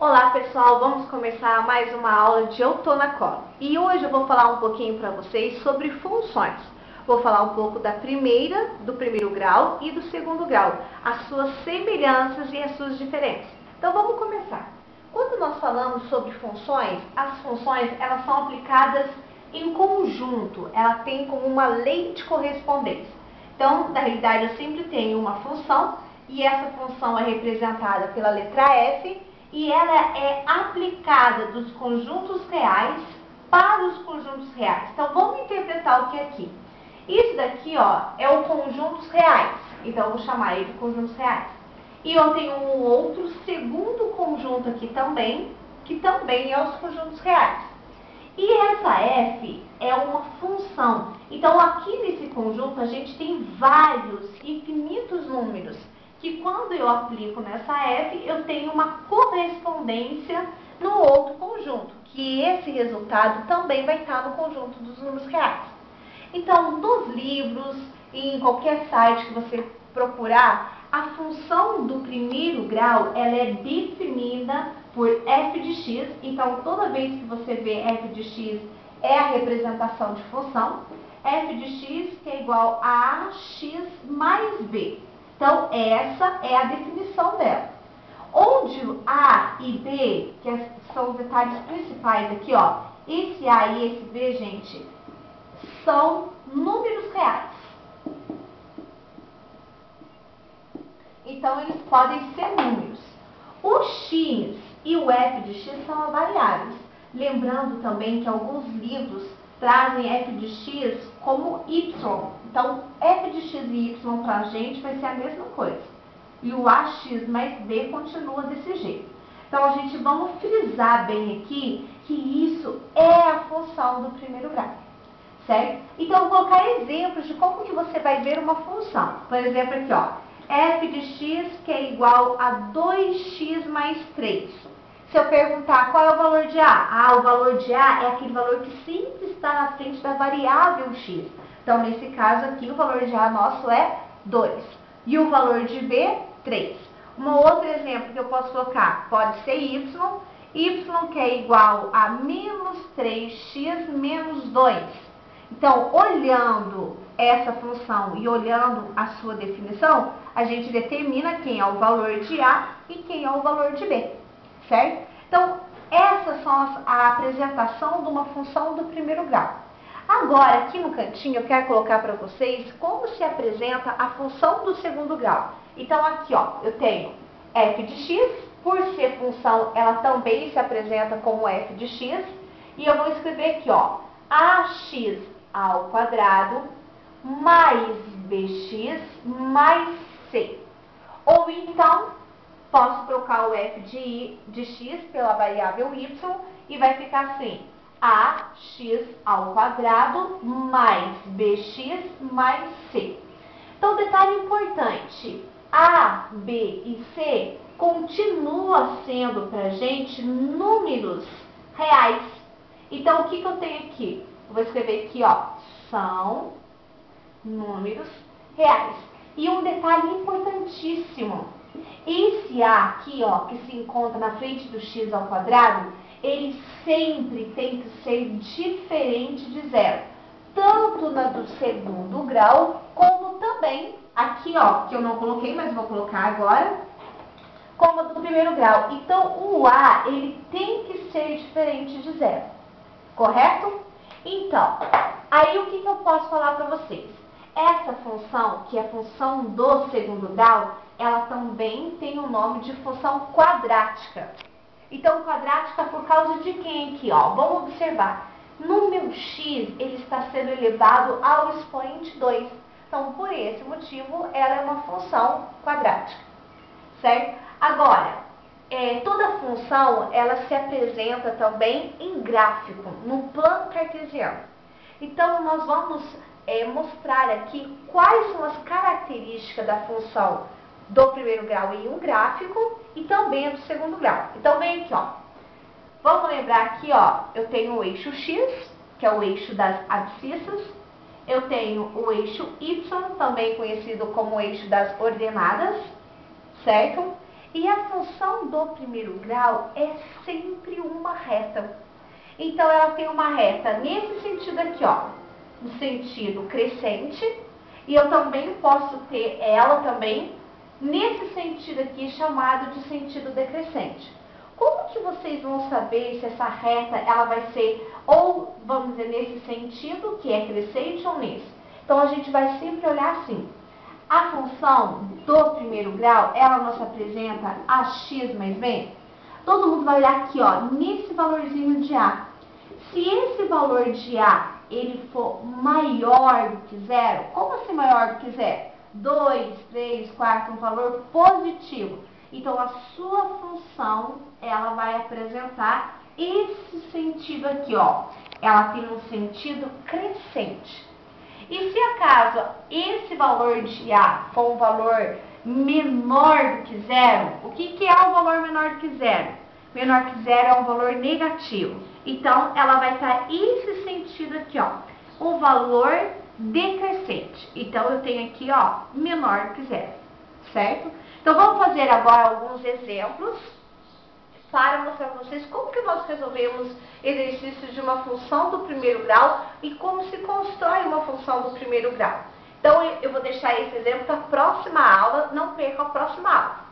Olá pessoal, vamos começar mais uma aula de Eu Tô na Cola. E hoje eu vou falar um pouquinho para vocês sobre funções. Vou falar um pouco do primeiro grau e do segundo grau, as suas semelhanças e as suas diferenças. Então vamos começar. Quando nós falamos sobre funções, as funções elas são aplicadas em conjunto, ela tem como uma lei de correspondência. Então, na realidade, eu sempre tenho uma função e essa função é representada pela letra F e ela é aplicada dos conjuntos reais para os conjuntos reais. Então, vamos interpretar o que é aqui. Isso daqui, ó, é o conjuntos reais. Então, eu vou chamar ele de conjuntos reais. E eu tenho um outro segundo conjunto aqui também, que também é os conjuntos reais. E essa F é uma função. Então, aqui nesse conjunto, a gente tem vários, infinitos números, que quando eu aplico nessa F, eu tenho uma correspondência no outro conjunto, que esse resultado também vai estar no conjunto dos números reais. Então, nos livros, em qualquer site que você procurar, a função do primeiro grau, ela é definida por f de x. Então, toda vez que você vê f de x, é a representação de função. F de x que é igual a x mais b. Então, essa é a definição dela. Onde A e B, que são os detalhes principais aqui, ó, esse A e esse B, gente, são números reais. Então, eles podem ser números. O x e o f de x são variáveis. Lembrando também que alguns livros trazem f de x como y. Então, f de x e y para a gente vai ser a mesma coisa. E o ax mais b continua desse jeito. Então, a gente vamos frisar bem aqui que isso é a função do primeiro grau. Certo? Então, eu vou colocar exemplos de como que você vai ver uma função. Por exemplo, aqui, ó. F de x que é igual a 2x mais 3. Se eu perguntar qual é o valor de A? O valor de A é aquele valor que sempre está na frente da variável x. Então, nesse caso aqui, o valor de A nosso é 2. E o valor de B, 3. Um outro exemplo que eu posso colocar pode ser y. Y que é igual a menos 3x menos 2. Então, olhando essa função e olhando a sua definição, a gente determina quem é o valor de A e quem é o valor de B, certo? Então, essas são a apresentação de uma função do primeiro grau. Agora, aqui no cantinho, eu quero colocar para vocês como se apresenta a função do segundo grau. Então, aqui, ó, eu tenho f de x, por ser função, ela também se apresenta como f de x, e eu vou escrever aqui, ó, ax ao quadrado mais bx mais c. Ou então, posso trocar o f de x pela variável y e vai ficar assim, ax ao quadrado mais bx mais c. Então, detalhe importante, a, b e c continua sendo para a gente números reais. Então, o que eu tenho aqui? Eu vou escrever aqui, ó, são números reais. E um detalhe importantíssimo, esse A aqui, ó, que se encontra na frente do x ao quadrado, ele sempre tem que ser diferente de zero. Tanto na do segundo grau, como também aqui, ó, que eu não coloquei, mas vou colocar agora, como do primeiro grau. Então, o A, ele tem que ser diferente de zero. Correto? Então, aí o que eu posso falar para vocês? Essa função, que é a função do segundo grau, ela também tem o nome de função quadrática. Então, quadrática por causa de quem aqui, ó? Vamos observar. No meu x, ele está sendo elevado ao expoente 2. Então, por esse motivo, ela é uma função quadrática. Certo? Agora, toda função, ela se apresenta também em gráfico, no plano cartesiano. Então, nós vamos mostrar aqui quais são as características da função do primeiro grau em um gráfico e também do segundo grau. Então, vem aqui, ó. Vamos lembrar aqui, ó, eu tenho o eixo x, que é o eixo das abscissas. Eu tenho o eixo y, também conhecido como eixo das ordenadas, certo? E a função do primeiro grau é sempre uma reta. Então, ela tem uma reta nesse sentido aqui, ó, no sentido crescente. E eu também posso ter ela também nesse sentido aqui, chamado de sentido decrescente. Como que vocês vão saber se essa reta ela vai ser, ou vamos dizer, nesse sentido, que é crescente, ou nesse? Então, a gente vai sempre olhar assim. A função do primeiro grau, ela nos apresenta ax mais b. Todo mundo vai olhar aqui, ó, nesse valorzinho de A. Se esse valor de A, ele for maior do que zero, como assim maior do que zero? 2, 3, 4, um valor positivo. Então, a sua função, ela vai apresentar esse sentido aqui, ó. Ela tem um sentido crescente. E se acaso esse valor de A for um valor menor do que zero, o que é um valor menor do que zero? Menor que zero é um valor negativo. Então, ela vai estar esse sentido aqui, ó. Um valor decrescente. Então, eu tenho aqui, ó, menor que zero. Certo? Então, vamos fazer agora alguns exemplos para mostrar para vocês como que nós resolvemos exercícios de uma função do primeiro grau e como se constrói uma função do primeiro grau. Então, eu vou deixar esse exemplo para a próxima aula, não perca a próxima aula.